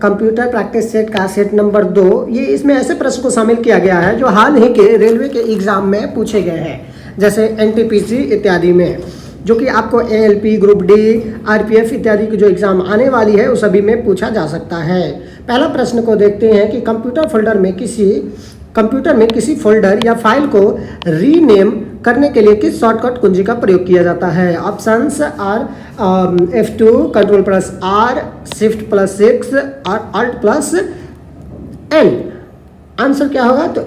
Computer practice set का set number 2, ये इसमें ऐसे प्रश्न को शामिल किया गया है जो हाल ही के रेलवे के एग्जाम में पूछे गए हैं, जैसे एनटीपीसी इत्यादि में, जो कि आपको एएलपी, ग्रुप डी, आरपीएफ इत्यादि की जो एग्जाम आने वाली है उस सभी में पूछा जा सकता है। पहला प्रश्न को देखते हैं कि कंप्यूटर में किसी फोल्डर या फाइल को रीनेम करने के लिए किस शॉर्टकट कुंजी का प्रयोग किया जाता है। Options are F2, Ctrl+R, Shift+6 और Alt+N। आंसर क्या होगा? तो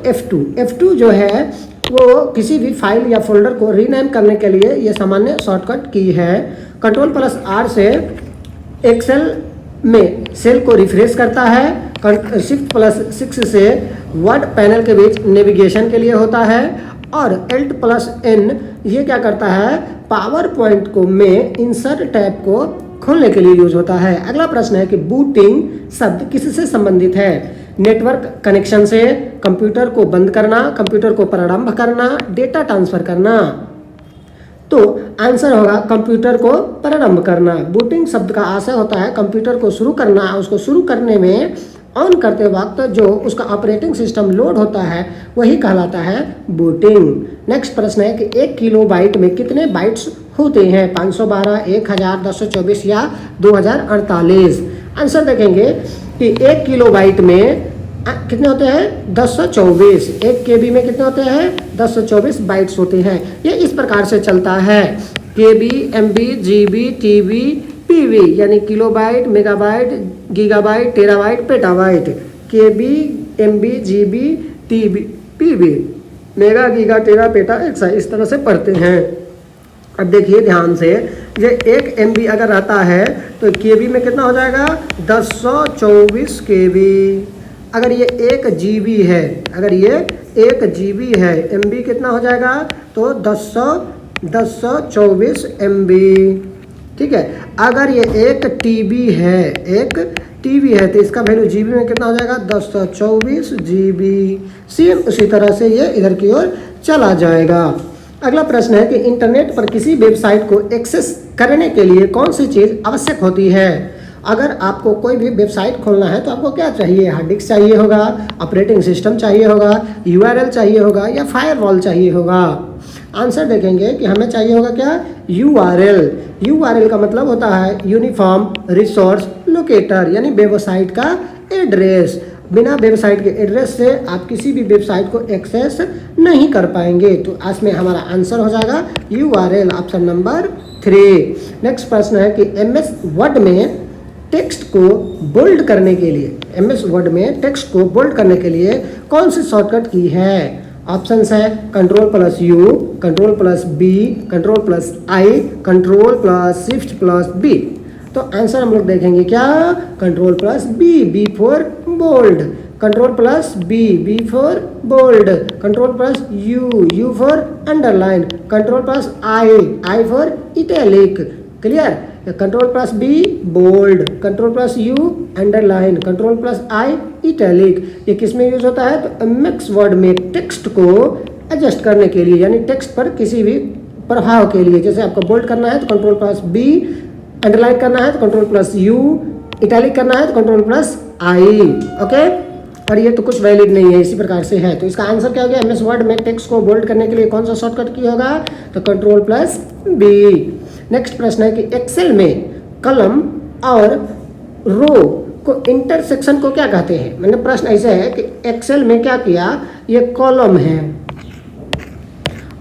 F2 जो है वो किसी भी फाइल या फोल्डर को रीनेम करने के लिए ये सामान्य शॉर्टकट की है। Ctrl+R से एक्सेल में सेल को रिफ्रेश करता है। Shift+6 से वर्ड पैनल के बीच नेविगेशन के लिए होता है। और Alt+N ये क्या करता है? पावर पॉइंट को में इंसर्ट टैब को खोलने के लिए यूज होता है। अगला प्रश्न है कि बूटिंग शब्द किससे संबंधित है? नेटवर्क कनेक्शन से, कंप्यूटर को बंद करना, कंप्यूटर को प्रारंभ करना, डेटा ट्रांसफर करना। तो आंसर होगा कंप्यूटर को प्रारंभ करना। बूटिंग शब्द का आशय होता है कंप्यूटर को शुरू करना। उसको शुरू करने में ऑन करते वक्त जो उसका ऑपरेटिंग सिस्टम लोड होता है वही कहलाता है बूटिंग। नेक्स्ट प्रश्न है कि 1 किलोबाइट में कितने बाइट्स होते हैं? 512, 1000, 224 या 2048। आंसर देखेंगे कि 1 किलोबाइट में कितने होते हैं? 1024। 1 KB में कितने होते हैं? 1024 बाइट्स होते हैं। ये इस प्रकार से चलता है KB, MB, GB, TB, PB, यानी kilobyte, megabyte, gigabyte, terabyte, petabyte. KB, MB, GB, TB, PB, mega, giga, tera, peta, exa, इस तरह से पढ़ते हैं। अब देखिए ध्यान से, ये 1 MB अगर रहता है तो KB में कितना हो जाएगा? 1024 KB। अगर ये 1 GB है, अगर ये 1 GB है, MB कितना हो जाएगा? तो 1024 MB। ठीक है। अगर ये 1 TB है, 1 TB है, तो इसका वैल्यू GB में कितना हो जाएगा? 1024 GB। सेम उसी तरह से ये इधर की ओर चला जाएगा। अगला प्रश्न है कि इंटरनेट पर किसी वेबसाइट को एक्सेस करने के लिए कौन सी चीज़ आवश्यक होती है? अगर आपको कोई भी वेबसाइट खोलना है तो आपको क्या चाहिए? हार्ड डिस्क चाहिए होगा, ऑपरेटिंग सिस्टम चाहिए होगा, URL चाहिए होगा या फायरवॉल चाहिए होगा। आंसर देखेंगे कि हमें चाहिए होगा क्या? URL का मतलब होता है यूनिफॉर्म रिसोर्स लोकेटर, यानी वेबसाइट का एड्रेस। बिना वेबसाइट के एड्रेस से आप किसी भी वेबसाइट को एक्सेस नहीं कर पाएंगे। तो इसमें हमारा आंसर हो जाएगा URL, ऑप्शन नंबर 3। नेक्स्ट प्रश्न है कि MS वर्ड में टेक्स्ट को बोल्ड करने के लिए, MS वर्ड में टेक्स्ट को बोल्ड करने के लिए कौन सी शॉर्टकट की है? ऑप्शंस है Ctrl+U, Ctrl+B, Ctrl+I, Ctrl+Shift+B। तो आंसर हम लोग देखेंगे क्या? Ctrl+B, B for bold, Ctrl+B, B for bold, Ctrl+U, U for underline, Ctrl+I, I for italic. Clear? Ctrl+B bold, Ctrl+U underline, Ctrl+I italic. ये किस में यूज होता है? तो MS वर्ड में टेक्स्ट को एडजस्ट करने के लिए, यानी टेक्स्ट पर किसी भी प्रभाव के लिए। जैसे आपको बोल्ड करना है तो Ctrl+B, अंडरलाइन करना है तो Ctrl+U, इटैलिक करना है तो Ctrl+I। ओके। और ये तो कुछ वैलिड नहीं है, इसी प्रकार से है। तो इसका आंसर क्या हो गया? MS वर्ड में टेक्स्ट को बोल्ड करने के लिए कौन सा शॉर्टकट की होगा? तो Ctrl+B। नेक्स्ट प्रश्न है कि एक्सेल में कॉलम और रो को इंटरसेक्शन को क्या कहते हैं? मैंने प्रश्न ऐसे है कि एक्सेल में क्या किया? ये कॉलम है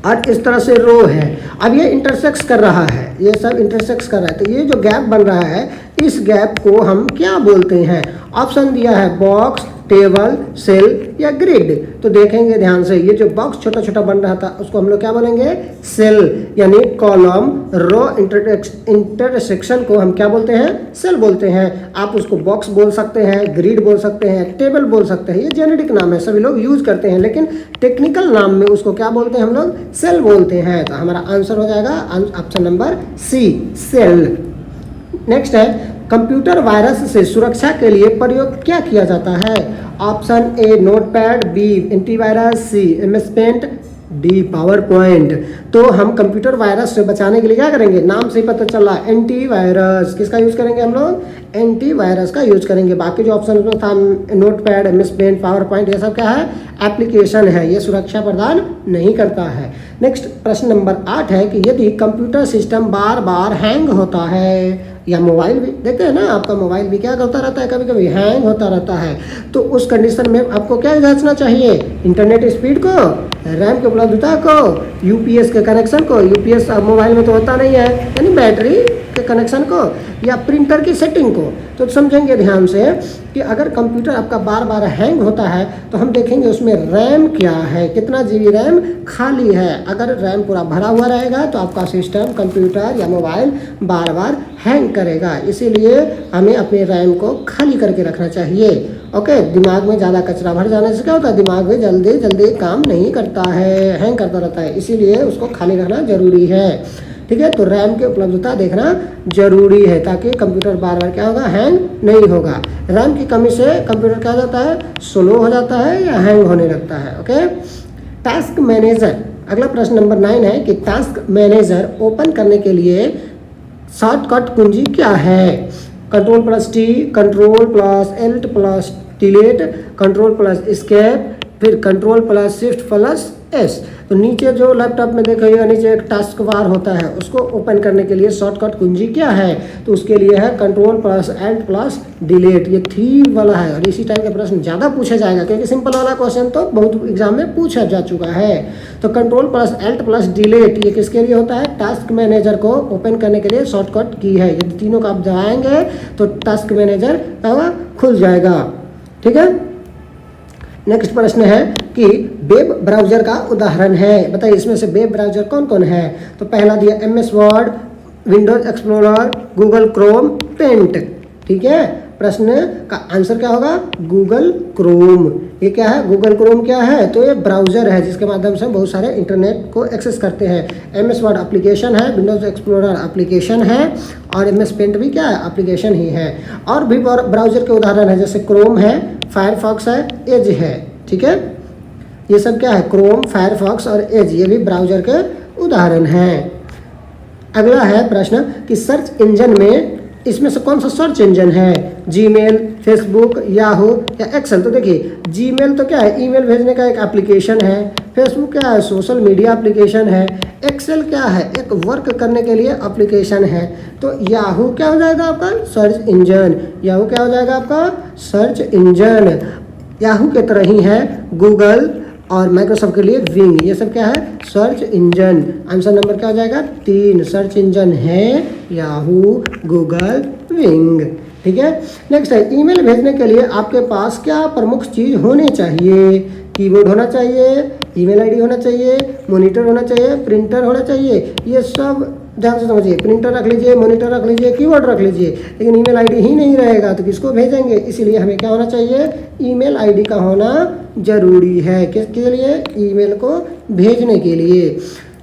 और इस तरह से रो है। अब ये इंटरसेक्स कर रहा है, ये सब इंटरसेक्स कर रहा है। तो ये जो गैप बन रहा है, इस गैप को हम क्या बोलते हैं? ऑप्शन दिया है बॉक्स, टेबल, सेल या ग्रिड। तो देखेंगे ध्यान से, ये जो बॉक्स छोटा छोटा बन रहा था उसको हम लोग क्या बोलेंगे? सेल, यानी कॉलम रो इंटरसेक्शन को हम क्या बोलते हैं? सेल बोलते हैं। आप उसको बॉक्स बोल सकते हैं, ग्रिड बोल सकते हैं, टेबल बोल सकते हैं। ये जेनेरिक नाम है, सभी लोग यूज करते हैं, लेकिन टेक्निकल नाम में उसको क्या बोलते हैं? हम लोग सेल बोलते हैं। तो हमारा आंसर हो जाएगा option number C, cell. Next है कंप्यूटर वायरस से सुरक्षा के लिए प्रयोग क्या किया जाता है? Option A Notepad, B antivirus, C MS Paint, D PowerPoint. तो हम कंप्यूटर वायरस से बचाने के लिए क्या करेंगे, नाम से ही पता चल रहा है एंटी वायरस। किसका यूज करेंगे हम लोग, एंटी वायरस का यूज करेंगे। बाकी जो ऑप्शन में था Notepad, MS Paint, PowerPoint, ये सब क्या है, एप्लीकेशन है, ये सुरक्षा प्रदान नहीं करता है। नेक्स्ट प्रश्न नंबर 8 है कि यदि कंप्यूटर सिस्टम बार बार हैंग होता है, या मोबाइल भी देखते हैं ना, आपका मोबाइल भी क्या करता रहता है, कभी कभी हैंग होता रहता है, तो उस कंडीशन में आपको क्या जांचना चाहिए, इंटरनेट स्पीड को, रैम की उपलब्धता को, यूपीएस के कनेक्शन को, यूपीएस मोबाइल में तो होता नहीं है, यानी बैटरी के कनेक्शन को, या प्रिंटर की सेटिंग को। तो समझेंगे ध्यान से कि अगर कंप्यूटर आपका बार बार हैंग होता है तो हम देखेंगे उसमें रैम क्या है, कितना जीबी रैम खाली है। अगर रैम पूरा भरा हुआ रहेगा तो आपका सिस्टम, कंप्यूटर या मोबाइल बार बार हैंग करेगा। इसीलिए हमें अपने रैम को खाली करके रखना चाहिए। ओके, दिमाग में ज़्यादा कचरा भर जाने से क्या होता है, दिमाग में जल्दी जल्दी काम नहीं करता है, हैंग करता रहता है, इसीलिए उसको खाली रखना जरूरी है। ठीक है, तो रैम की उपलब्धता देखना जरूरी है ताकि कंप्यूटर बार बार क्या होगा, हैंग नहीं होगा। रैम की कमी से कंप्यूटर क्या हो जाता है, स्लो हो जाता है या हैंग होने लगता है। ओके, टास्क मैनेजर, अगला प्रश्न नंबर 9 है कि टास्क मैनेजर ओपन करने के लिए शॉर्टकट कुंजी क्या है। Ctrl+T, Ctrl+Alt+, डिलीट, Ctrl+Escape, फिर Ctrl+Shift+S। तो नीचे जो लैपटॉप में देखिएगा नीचे एक टास्क बार होता है, उसको ओपन करने के लिए शॉर्टकट कुंजी क्या है, तो उसके लिए है Ctrl+Alt+, डिलीट। ये 3 वाला है और इसी टाइप का प्रश्न ज़्यादा पूछा जाएगा क्योंकि सिंपल वाला क्वेश्चन तो बहुत एग्जाम में पूछा जा चुका है। तो Ctrl+Alt+, डिलीट ये किसके लिए होता है, टास्क मैनेजर को ओपन करने के लिए शॉर्टकट की है। यदि तीनों का आप दबाएंगे तो टास्क मैनेजर खुल जाएगा। ठीक है, नेक्स्ट प्रश्न है कि वेब ब्राउज़र का उदाहरण है, बताइए इसमें से वेब ब्राउज़र कौन कौन है। तो पहला दिया MS Word, Windows Explorer, Google Chrome, Paint. ठीक है, प्रश्न का आंसर क्या होगा, गूगल क्रोम। ये क्या है, गूगल क्रोम क्या है, तो ये ब्राउज़र है जिसके माध्यम से बहुत सारे इंटरनेट को एक्सेस करते हैं। MS वर्ड एप्लीकेशन है, विंडोज एक्सप्लोरर एप्लीकेशन है और MS पेंट भी क्या है, एप्लीकेशन ही है। और भी ब्राउज़र के उदाहरण है जैसे क्रोम है, फायरफॉक्स है, एज है। ठीक है, ये सब क्या है, क्रोम, फायरफॉक्स और एज, ये भी ब्राउज़र के उदाहरण हैं। अगला है प्रश्न कि सर्च इंजन में इसमें से कौन सा सर्च इंजन है, जीमेल, फेसबुक, याहू या एक्सेल। तो देखिए जीमेल तो क्या है, ईमेल भेजने का एक एप्लीकेशन है, फेसबुक क्या है, सोशल मीडिया एप्लीकेशन है, एक्सेल क्या है, एक वर्क करने के लिए एप्लीकेशन है। तो याहू क्या हो जाएगा आपका, सर्च इंजन। याहू क्या हो जाएगा आपका, सर्च इंजन। याहू के तरह ही है गूगल और माइक्रोसॉफ्ट के लिए विंग, ये सब क्या है, सर्च इंजन। आंसर नंबर क्या हो जाएगा, 3, सर्च इंजन है याहू, गूगल, विंग। ठीक है, नेक्स्ट है ईमेल भेजने के लिए आपके पास क्या प्रमुख चीज़ होनी चाहिए। कीबोर्ड होना चाहिए, ईमेल आईडी होना चाहिए, मॉनिटर होना चाहिए, प्रिंटर होना चाहिए। ये सब ध्यान से समझिए, प्रिंटर रख लीजिए, मॉनिटर रख लीजिए, कीबोर्ड रख लीजिए, लेकिन ईमेल आईडी ही नहीं रहेगा तो किसको भेजेंगे। इसीलिए हमें क्या होना चाहिए, ईमेल आईडी का होना जरूरी है। किसके लिए, ईमेल को भेजने के लिए।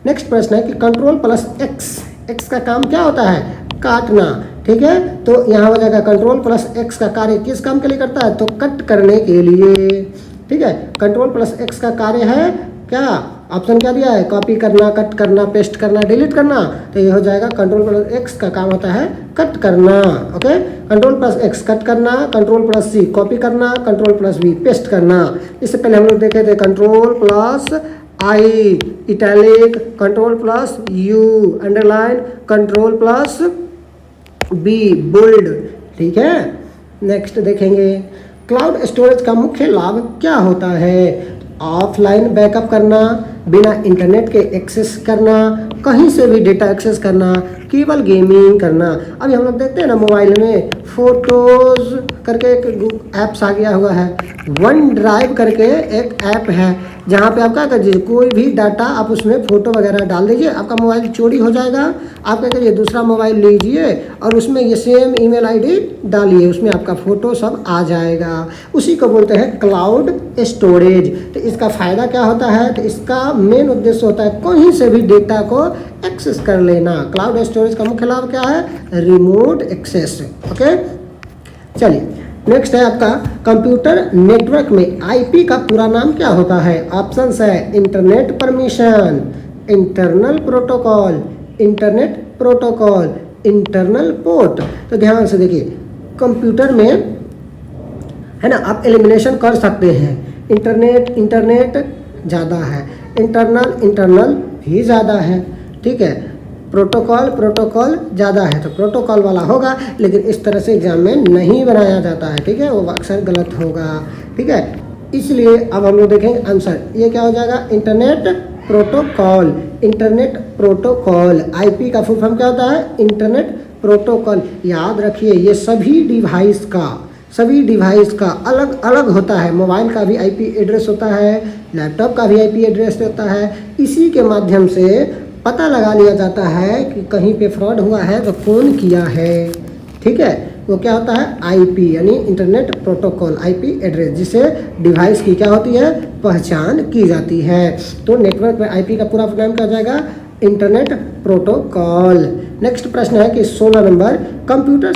नेक्स्ट प्रश्न है कि Ctrl+X, एक्स का काम क्या होता है, काटना। ठीक है, तो यहाँ हो जाएगा Ctrl+X का कार्य किस काम के लिए करता है, तो कट करने के लिए। ठीक है, Ctrl+X का कार्य है क्या, ऑप्शन क्या दिया है, कॉपी करना, कट करना, पेस्ट करना, डिलीट करना। तो ये हो जाएगा Ctrl+X का काम होता है कट करना। ओके, Ctrl+X कट करना, Ctrl+C कॉपी करना, Ctrl+V पेस्ट करना। इससे पहले हम लोग देखे थे Ctrl+I italic, Ctrl+U underline, Ctrl+B bold. ठीक है, नेक्स्ट देखेंगे क्लाउड स्टोरेज का मुख्य लाभ क्या होता है। ऑफलाइन बैकअप करना, बिना इंटरनेट के एक्सेस करना, कहीं से भी डेटा एक्सेस करना, केवल गेमिंग करना। अभी हम लोग देखते हैं ना मोबाइल में फोटोज़ करके एक ऐप्स आ गया हुआ है, वन ड्राइव करके एक ऐप है जहाँ पे आप क्या कीजिए, कोई भी डाटा आप उसमें फ़ोटो वगैरह डाल दीजिए, आपका मोबाइल चोरी हो जाएगा। आप क्या करिए, दूसरा मोबाइल लीजिए और उसमें ये सेम ईमेल आईडी डालिए, उसमें आपका फ़ोटो सब आ जाएगा। उसी को बोलते हैं क्लाउड स्टोरेज। तो इसका फ़ायदा क्या होता है, तो इसका मेन उद्देश्य होता है कहीं से भी डेटा को एक्सेस कर लेना। क्लाउड स्टोरेज का मुख्य लाभ क्या है, रिमोट एक्सेस। ओके, चलिए नेक्स्ट है आपका कंप्यूटर नेटवर्क में आईपी का पूरा नाम क्या होता है? ऑप्शंस है internet permission, internal protocol, internet protocol, internal port. तो ध्यान से देखिए, कंप्यूटर में है ना, आप एलिमिनेशन कर सकते हैं। इंटरनेट ज़्यादा है, इंटरनल भी ज़्यादा है, ठीक है। प्रोटोकॉल ज़्यादा है तो प्रोटोकॉल वाला होगा, लेकिन इस तरह से एग्जाम में नहीं बनाया जाता है, ठीक है, वो अक्सर गलत होगा, ठीक है। इसलिए अब हम लोग देखेंगे आंसर, ये क्या हो जाएगा? Internet protocol. Internet protocol, IP का फुल फॉर्म क्या होता है? Internet protocol. याद रखिए, ये सभी डिवाइस का अलग अलग होता है। मोबाइल का भी आईपी एड्रेस होता है, लैपटॉप का भी आईपी एड्रेस होता है। इसी के माध्यम से पता लगा लिया जाता है कि कहीं पे फ्रॉड हुआ है तो कौन किया है, ठीक है। वो क्या होता है? आईपी, यानी इंटरनेट प्रोटोकॉल, आईपी एड्रेस, जिसे डिवाइस की क्या होती है? पहचान की जाती है। तो नेटवर्क में आईपी का पूरा नाम क्या हो जाएगा? Internet protocol. नेक्स्ट प्रश्न है कि 16 नंबर, कंप्यूटर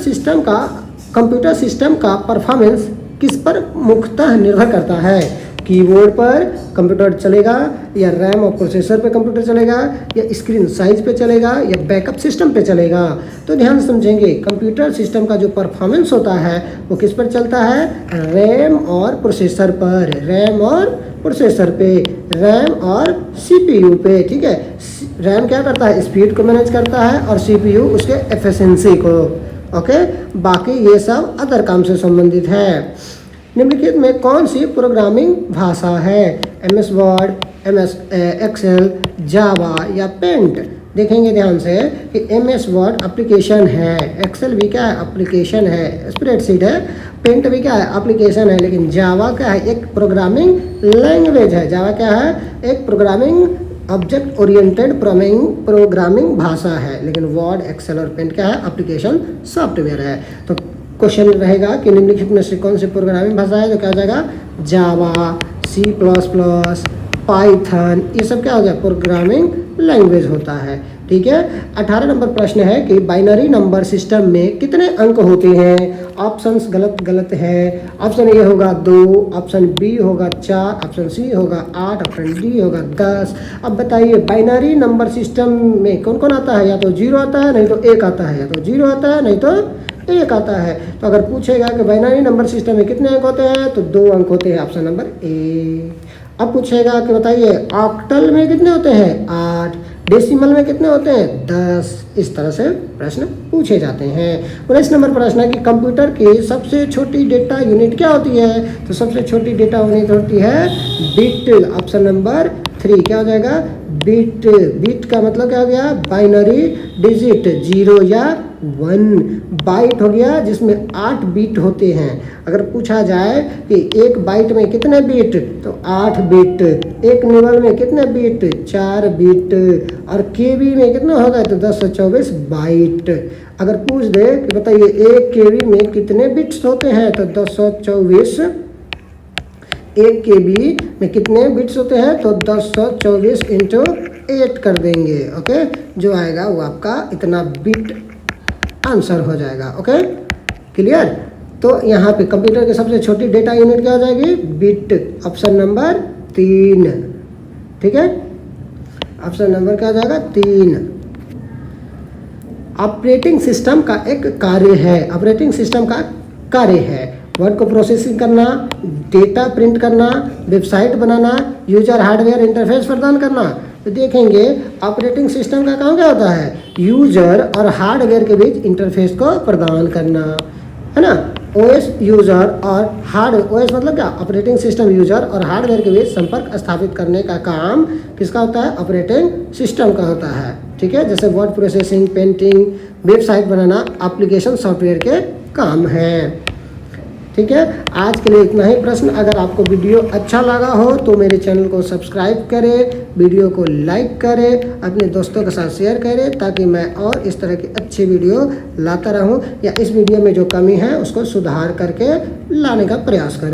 सिस्टम का परफॉर्मेंस किस पर मुख्यतः निर्भर करता है? कीबोर्ड पर कंप्यूटर चलेगा, या रैम और प्रोसेसर पे कंप्यूटर चलेगा, या स्क्रीन साइज पे चलेगा, या बैकअप सिस्टम पे चलेगा? तो ध्यान से समझेंगे, कंप्यूटर सिस्टम का जो परफॉर्मेंस होता है वो किस पर चलता है? रैम और प्रोसेसर पर, रैम और प्रोसेसर पे, रैम और सीपीयू पे, ठीक है। रैम क्या करता है? स्पीड को मैनेज करता है, और सीपीयू उसके एफिशिएंसी को, ओके। बाकी ये सब अदर काम से संबंधित है। निम्नलिखित में कौन सी प्रोग्रामिंग भाषा है? MS वर्ड, MS एक्सेल, जावा या पेंट? देखेंगे ध्यान से कि MS वर्ड एप्लीकेशन है, एक्सेल भी क्या है? एप्लीकेशन है, स्प्रेडशीट है, पेंट भी क्या है? एप्लीकेशन है। लेकिन जावा क्या है? एक प्रोग्रामिंग लैंग्वेज है। जावा क्या है? एक प्रोग्रामिंग ऑब्जेक्ट ओरिएंटेड प्रोग्रामिंग भाषा है। लेकिन वर्ड, एक्सेल और पेंट क्या है? एप्लीकेशन सॉफ्टवेयर है। तो क्वेश्चन रहेगा कि निम्नलिखित में से कौन सी प्रोग्रामिंग भाषा है? तो क्या हो जाएगा? जावा, C++, पाइथन, ये सब क्या हो गया? प्रोग्रामिंग लैंग्वेज होता है, ठीक है। 18 नंबर प्रश्न है कि बाइनरी नंबर सिस्टम में कितने अंक होते हैं? ऑप्शंस गलत है। ऑप्शन ए होगा 2, ऑप्शन बी होगा 4, ऑप्शन सी होगा 8, ऑप्शन डी होगा 10। अब बताइए, बाइनरी नंबर सिस्टम में कौन कौन आता है? या तो 0 आता है, नहीं तो 1 आता है, या तो 0 आता है, नहीं तो 1 आता है। तो अगर पूछेगा कि बाइनरी नंबर सिस्टम में कितने अंक होते हैं, तो 2 अंक होते हैं, ऑप्शन नंबर ए। अब पूछेगा कि बताइए ऑक्टल में कितने होते हैं? 8। डेसिमल में कितने होते हैं? 10। इस तरह से प्रश्न पूछे जाते हैं। 19 नंबर प्रश्न है कि कंप्यूटर की सबसे छोटी डेटा यूनिट क्या होती है? तो सबसे छोटी डेटा यूनिट होती है बिट, ऑप्शन नंबर 3। क्या हो जाएगा? बिट। बिट का मतलब क्या हो गया? बाइनरी डिजिट, 0 या 1। बाइट हो गया जिसमें 8 बीट होते हैं। अगर पूछा जाए कि एक बाइट में कितने बीट, तो 8 बीट। एक निबल में कितने बीट? 4 बीट। और केबी में कितना होगा? तो 1024 बाइट। अगर पूछ दे कि बताइए एक केबी में कितने बिट्स होते हैं, तो 1024। एक केबी में कितने बिट्स होते हैं? तो 1024 × 8 कर देंगे, ओके। जो आएगा वो आपका इतना बिट आंसर हो जाएगा, ओके, क्लियर। तो यहाँ पे कंप्यूटर की सबसे छोटी डेटा यूनिट क्या हो जाएगी? बिट, ऑप्शन नंबर 3, ठीक है। ऑप्शन नंबर क्या हो जाएगा? 3। ऑपरेटिंग सिस्टम का एक कार्य है, ऑपरेटिंग सिस्टम का कार्य है वर्ड को प्रोसेसिंग करना, डेटा प्रिंट करना, वेबसाइट बनाना, यूजर हार्डवेयर इंटरफेस प्रदान करना। तो देखेंगे ऑपरेटिंग सिस्टम का काम क्या होता है? यूजर और हार्डवेयर के बीच इंटरफेस को प्रदान करना, है ना। ओएस यूजर और ओएस मतलब क्या? ऑपरेटिंग सिस्टम यूजर और हार्डवेयर के बीच संपर्क स्थापित करने का काम किसका होता है? ऑपरेटिंग सिस्टम का होता है, ठीक है। जैसे वर्ड प्रोसेसिंग, पेंटिंग, वेबसाइट बनाना एप्लीकेशन सॉफ्टवेयर के काम हैं, ठीक है। आज के लिए इतना ही प्रश्न। अगर आपको वीडियो अच्छा लगा हो तो मेरे चैनल को सब्सक्राइब करें, वीडियो को लाइक करें, अपने दोस्तों के साथ शेयर करें, ताकि मैं और इस तरह की अच्छी वीडियो लाता रहूं, या इस वीडियो में जो कमी है उसको सुधार करके लाने का प्रयास करें।